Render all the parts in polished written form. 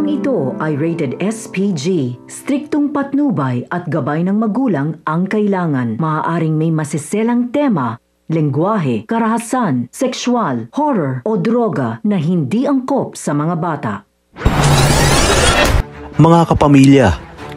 Programang ito ay rated SPG. Striktong patnubay at gabay ng magulang ang kailangan. Maaaring may masiselang tema, lengguwahe, karahasan, sexual, horror o droga na hindi angkop sa mga bata. Mga kapamilya,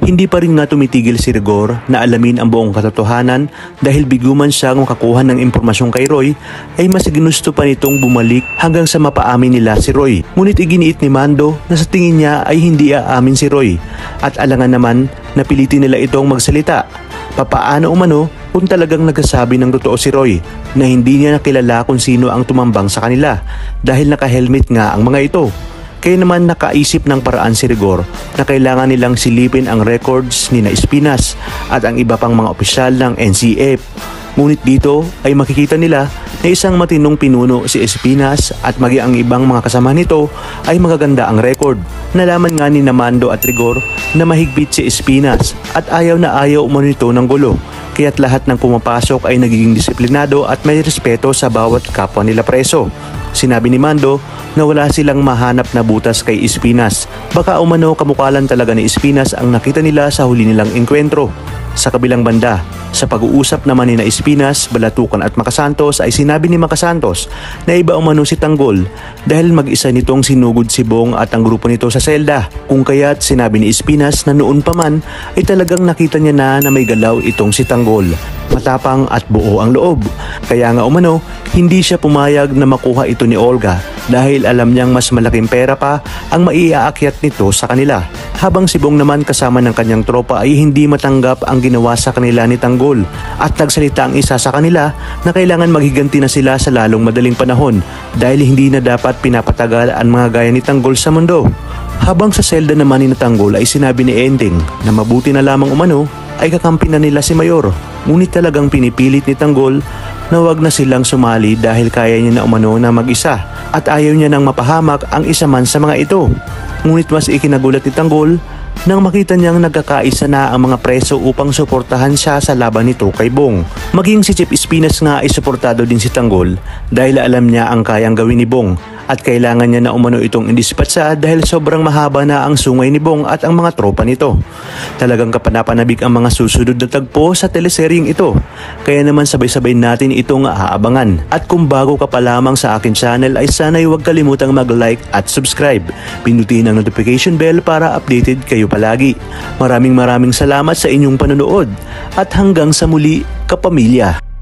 hindi pa rin nga tumitigil si Rigor na alamin ang buong katotohanan dahil bigo man siyang makakuha ng impormasyon kay Roy ay mas ginusto pa nitong bumalik hanggang sa mapaamin nila si Roy. Ngunit iginiit ni Mando na sa tingin niya ay hindi aamin si Roy at alangan naman na pilitin nila itong magsalita. Papaano umano kung talagang nagsasabi ng totoo si Roy na hindi niya nakilala kung sino ang tumambang sa kanila dahil naka-helmet nga ang mga ito. Kaya naman nakaisip ng paraan si Rigor na kailangan nilang silipin ang records ni na Espinas at ang iba pang mga opisyal ng NCF. Ngunit dito ay makikita nila na isang matinong pinuno si Espinas at maging ang ibang mga kasama nito ay magaganda ang record. Nalaman nga ni Mando at Rigor na mahigpit si Espinas at ayaw na ayaw umano nito ng gulo. Kaya't lahat ng pumapasok ay nagiging disiplinado at may respeto sa bawat kapwa nila preso. Sinabi ni Mando na wala silang mahanap na butas kay Espinas. Baka umano kamukalan talaga ni Espinas ang nakita nila sa huli nilang engkwentro. Sa kabilang banda, sa pag-uusap naman ni na Espinas, Balatukan at Makasantos ay sinabi ni Makasantos na iba umano si Tanggol dahil mag-isa nitong sinugod si Bong at ang grupo nito sa selda. Kung kaya't sinabi ni Espinas na noon pa man ay talagang nakita niya na may galaw itong si Tanggol. Matapang at buo ang loob. Kaya nga umano, hindi siya pumayag na makuha ito ni Olga dahil alam niyang mas malaking pera pa ang maiaakyat nito sa kanila. Habang si Bong naman kasama ng kanyang tropa ay hindi matanggap ang ginawa sa kanila ni Tanggol at nagsalita ang isa sa kanila na kailangan maghiganti na sila sa lalong madaling panahon dahil hindi na dapat pinapatagal ang mga gaya ni Tanggol sa mundo. Habang sa selda naman ni Tanggol ay sinabi ni Ending na mabuti na lamang umano ay kakampi na nila si Mayor. Ngunit talagang pinipilit ni Tanggol na wag na silang sumali dahil kaya niya na umano na mag-isa at ayaw niya nang mapahamak ang isa man sa mga ito. Ngunit mas ikinagulat ni Tanggol nang makita niyang nagkakaisa na ang mga preso upang suportahan siya sa laban nito kay Bong. Maging si Chief Espinas nga ay suportado din si Tanggol dahil alam niya ang kayang gawin ni Bong at kailangan niya na umano itong indispatsa dahil sobrang mahaba na ang sungay ni Bong at ang mga tropa nito. Talagang kapanapanabik ang mga susunod na tagpo sa teleseryeng ito. Kaya naman sabay-sabay natin itong aabangan. At kung bago ka pa lamang sa akin channel ay sana'y huwag kalimutang mag-like at subscribe. Pindutin ang notification bell para updated kayo palagi. Maraming salamat sa inyong panonood at hanggang sa muli, kapamilya.